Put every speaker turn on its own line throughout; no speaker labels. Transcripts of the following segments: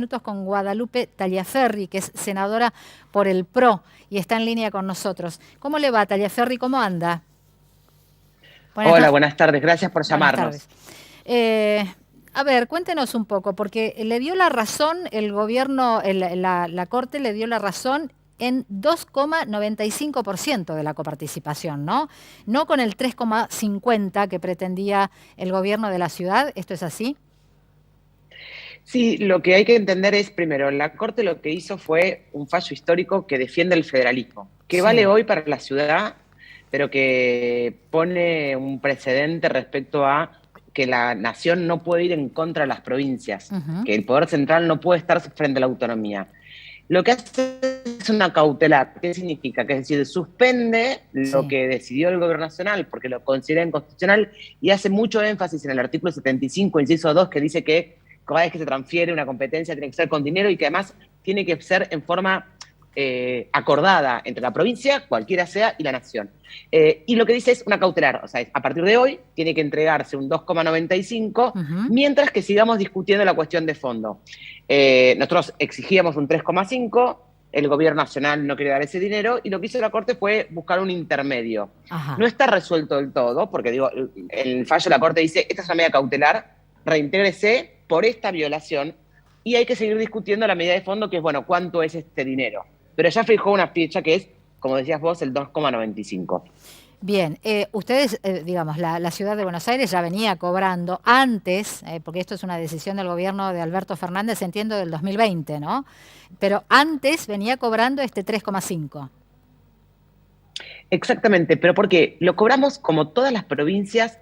minutos con Guadalupe Tagliaferri, que es senadora por el PRO y está en línea con nosotros. ¿Cómo le va, Tagliaferri? ¿Cómo anda?
Hola, buenas tardes. Gracias por
Buenas tardes.
llamarnos.
A ver, cuéntenos un poco, porque le dio la razón el gobierno, la Corte le dio la razón en 2,95% de la coparticipación, ¿no? No con el 3,50% que pretendía el gobierno de la ciudad. ¿Esto es así?
Sí, lo que hay que entender es, primero, la Corte lo que hizo fue un fallo histórico que defiende el federalismo, que vale
Sí.
hoy para la ciudad, pero que pone un precedente respecto a que la nación no puede ir en contra de las provincias,
Ujú.
que el poder central no puede estar frente a la autonomía. Lo que hace es una cautelar. ¿Qué significa? Que es decir, suspende lo
Sí.
que decidió el gobierno nacional porque lo considera inconstitucional y hace mucho énfasis en el artículo 75, inciso 2, que dice que cada vez que se transfiere una competencia tiene que ser con dinero y que además tiene que ser en forma acordada entre la provincia, cualquiera sea, y la nación. Y lo que dice es una cautelar, o sea, a partir de hoy tiene que entregarse un 2,95
Ujú.
mientras que sigamos discutiendo la cuestión de fondo. Nosotros exigíamos un 3,5, el gobierno nacional no quería dar ese dinero y lo que hizo la Corte fue buscar un intermedio.
Ajá.
No está resuelto del todo, porque digo, el fallo de la Corte dice, esta es una medida cautelar, reintégrese por esta violación y hay que seguir discutiendo la medida de fondo, que es, bueno, ¿cuánto es este dinero? Pero ya fijó una fecha que es, como decías vos, el 2,95.
Bien, ustedes, digamos, la ciudad de Buenos Aires ya venía cobrando antes, porque esto es una decisión del gobierno de Alberto Fernández, entiendo, del 2020, ¿no? Pero antes venía cobrando este 3,5.
Exactamente, pero porque lo cobramos como todas las provincias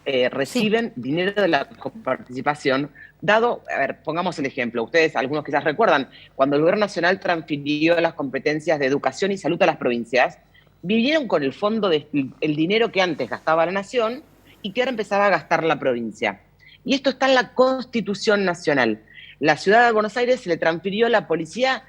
Sí.
reciben dinero de la coparticipación, dado, a ver, pongamos el ejemplo, ustedes, algunos quizás recuerdan, cuando el gobierno nacional transfirió las competencias de educación y salud a las provincias, vivieron con el fondo el dinero que antes gastaba la nación y que ahora empezaba a gastar la provincia. Y esto está en la Constitución Nacional. La ciudad de Buenos Aires se le transfirió a la policía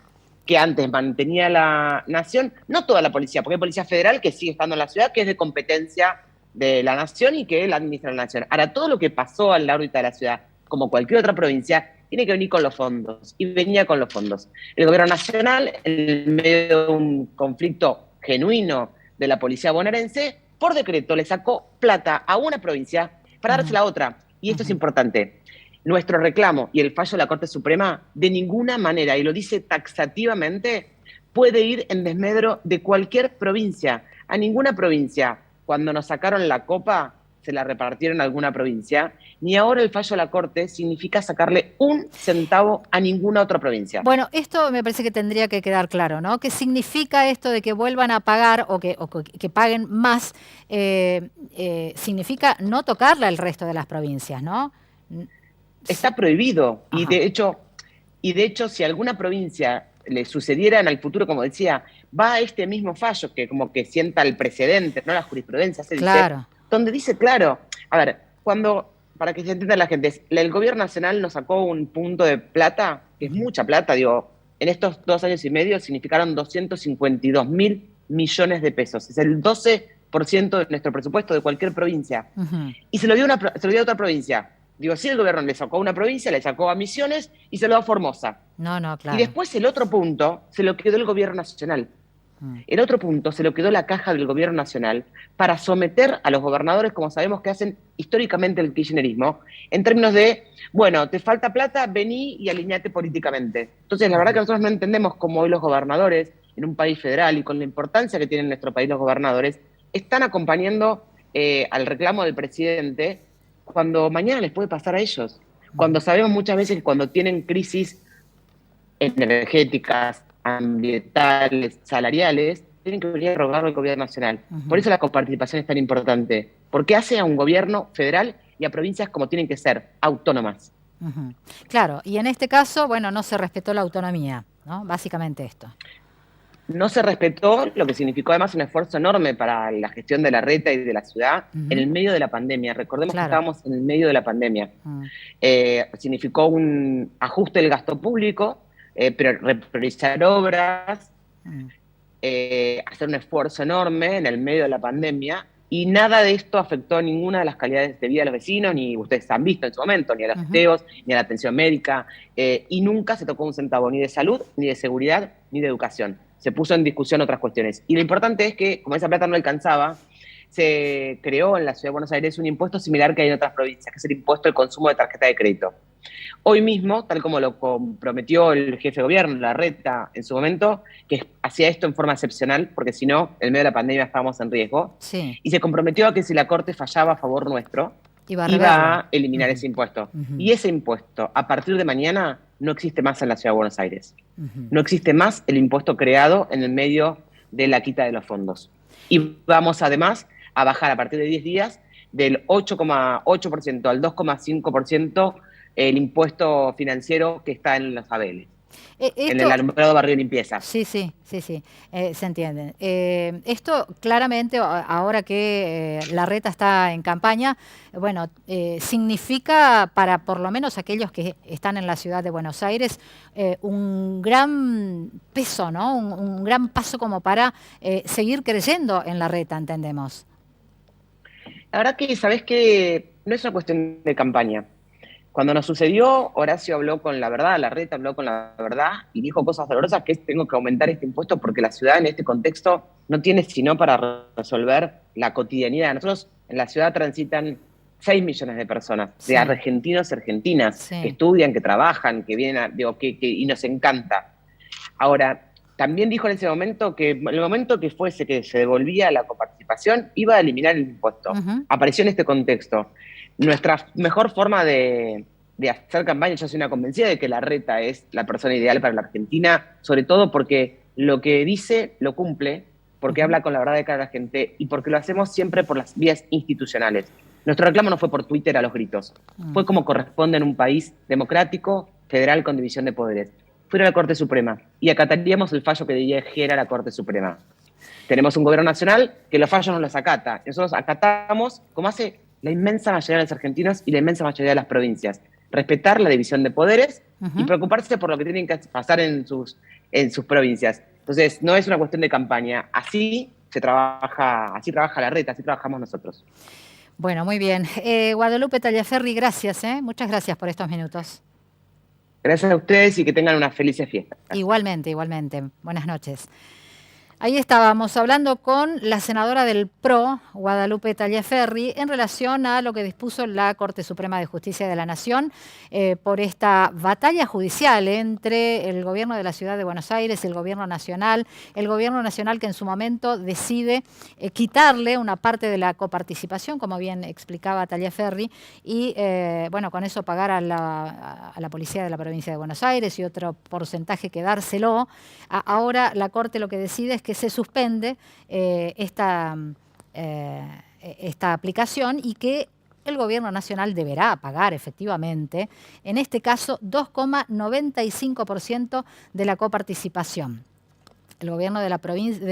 que antes mantenía la nación, no toda la policía, porque hay policía federal que sigue estando en la ciudad, que es de competencia de la nación y que él administra la nación. Ahora, todo lo que pasó a la órbita de la ciudad, como cualquier otra provincia, tiene que venir con los fondos, y venía con los fondos. El gobierno nacional, en medio de un conflicto genuino de la policía bonaerense, por decreto le sacó plata a una provincia para
Ujú,
dársela a otra. Y esto es
ujú.
importante. Nuestro reclamo y el fallo de la Corte Suprema, de ninguna manera, y lo dice taxativamente, puede ir en desmedro de cualquier provincia. A ninguna provincia, cuando nos sacaron la copa, se la repartieron a alguna provincia, ni ahora el fallo de la Corte significa sacarle un centavo a ninguna otra provincia.
Bueno, esto me parece que tendría que quedar claro, ¿no? ¿Qué significa esto de que vuelvan a pagar o que paguen más? Significa no tocarle al resto de las provincias, ¿no? N- Sí.
Está prohibido
Ajá.
y de hecho si a alguna provincia le sucediera en el futuro, como decía, va a este mismo fallo que como que sienta el precedente, no la jurisprudencia, se dice,
Claro.
donde dice claro, a ver, cuando, para que se entienda la gente, el gobierno nacional nos sacó un punto de plata, que es
Ujú,
mucha plata, digo, en estos 2 años y medio significaron 252.000 millones de pesos, es el 12% de nuestro presupuesto de cualquier provincia
ujú.
y se lo dio a otra provincia. Digo, sí, el gobierno le sacó a una provincia, le sacó a Misiones y se lo dio a Formosa.
No, no,
Y
claro.
después el otro punto se lo quedó el gobierno nacional.
Mm.
El otro punto se lo quedó la caja del gobierno nacional para someter a los gobernadores, como sabemos que hacen históricamente el kirchnerismo, en términos de, bueno, te falta plata, vení y alineate políticamente. Entonces, la verdad
Ujú.
que nosotros no entendemos cómo hoy los gobernadores, en un país federal y con la importancia que tienen en nuestro país los gobernadores, están acompañando al reclamo del presidente cuando mañana les puede pasar a ellos. Cuando
Ujú.
sabemos muchas veces que cuando tienen crisis energéticas, ambientales, salariales, tienen que venir a rogarlo al gobierno nacional. Por
Ujú.
eso la coparticipación es tan importante, porque hace a un gobierno federal y a provincias como tienen que ser, autónomas.
Ujú. Claro, y en este caso, bueno, no se respetó la autonomía, ¿no? Básicamente esto.
No se respetó, lo que significó además un esfuerzo enorme para la gestión de la reta y de la ciudad en
Ujú.
el medio de la pandemia. Recordemos que
Claro.
estábamos en el medio de la pandemia.
Mm,
Significó un ajuste del gasto público, pero repriorizar obras,
mm.
hacer un esfuerzo enorme en el medio de la pandemia y nada de esto afectó ninguna de las calidades de vida de los vecinos, ni ustedes han visto en su momento, ni a los testeos, ni a la atención médica, y nunca se tocó un centavo ni de salud, ni de seguridad, ni de educación. Se puso en discusión otras cuestiones. Y lo importante es que, como esa plata no alcanzaba, se creó en la Ciudad de Buenos Aires un impuesto similar que hay en otras provincias, que es el impuesto al consumo de tarjeta de crédito. Hoy mismo, tal como lo comprometió el jefe de gobierno, Larreta, en su momento, que hacía esto en forma excepcional, porque si no, en medio de la pandemia estábamos en riesgo,
Sí.
y se comprometió a que si la Corte fallaba a favor nuestro,
Iba
a eliminar ese impuesto. Y ese impuesto, a partir de mañana, no existe más en la Ciudad de Buenos Aires. No existe más el impuesto creado en el medio de la quita de los fondos. Y vamos además a bajar a partir de 10 días del 8,8% al 2,5% el impuesto financiero que está en los ABL, en el alumbrado, barrio y limpieza.
Sí, se entiende. Esto claramente, ahora que Larreta está en campaña, bueno, significa para por lo menos aquellos que están en la ciudad de Buenos Aires un gran peso, ¿no? Un gran paso como para seguir creyendo en Larreta, entendemos.
La verdad que, ¿sabés qué? No es una cuestión de campaña. Cuando nos sucedió, Horacio habló con la verdad, Larreta habló con la verdad y dijo cosas dolorosas, que es tengo que aumentar este impuesto porque la ciudad en este contexto no tiene sino para resolver la cotidianidad. Nosotros en la ciudad transitan 6 millones de personas, de argentinos y argentinas, que estudian, que trabajan, que vienen, y nos encanta. Ahora, también dijo en ese momento que en el momento que fuese que se devolvía la coparticipación, iba a eliminar el impuesto. Apareció en este contexto. Nuestra mejor forma de hacer campaña, yo soy una convencida de que Larreta es la persona ideal para la Argentina, sobre todo porque lo que dice lo cumple, porque habla con la verdad de cara a la gente y porque lo hacemos siempre por las vías institucionales. Nuestro reclamo no fue por Twitter a los gritos, fue como corresponde en un país democrático, federal, con división de poderes. Fue a la Corte Suprema y acataríamos el fallo que dijera la Corte Suprema. Tenemos un gobierno nacional que los fallos no los acata. Nosotros acatamos, como hace la inmensa mayoría de los argentinos y la inmensa mayoría de las provincias. Respetar la división de poderes y preocuparse por lo que tienen que pasar en sus provincias. Entonces, no es una cuestión de campaña. Así trabaja Larreta, así trabajamos nosotros.
Bueno, muy bien. Guadalupe Tagliaferri, gracias. Muchas gracias por estos minutos.
Gracias a ustedes y que tengan una feliz fiesta.
Igualmente, igualmente. Buenas noches. Ahí estábamos hablando con la senadora del PRO, Guadalupe Tagliaferri, en relación a lo que dispuso la Corte Suprema de Justicia de la Nación por esta batalla judicial entre el gobierno de la Ciudad de Buenos Aires y el gobierno nacional que en su momento decide quitarle una parte de la coparticipación, como bien explicaba Tagliaferri, y bueno, con eso pagar a la policía de la provincia de Buenos Aires y otro porcentaje quedárselo. Ahora la Corte lo que decide es que se suspende esta aplicación y que el gobierno nacional deberá pagar efectivamente, en este caso, 2,95% de la coparticipación. El gobierno de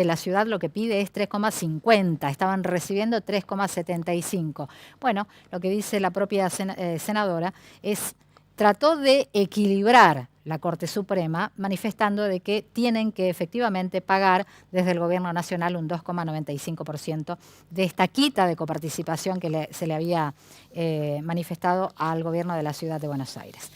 la ciudad lo que pide es 3,50, estaban recibiendo 3,75. Bueno, lo que dice la propia senadora es, trató de equilibrar la Corte Suprema, manifestando de que tienen que efectivamente pagar desde el Gobierno Nacional un 2,95% de esta quita de coparticipación que se le había manifestado al Gobierno de la Ciudad de Buenos Aires.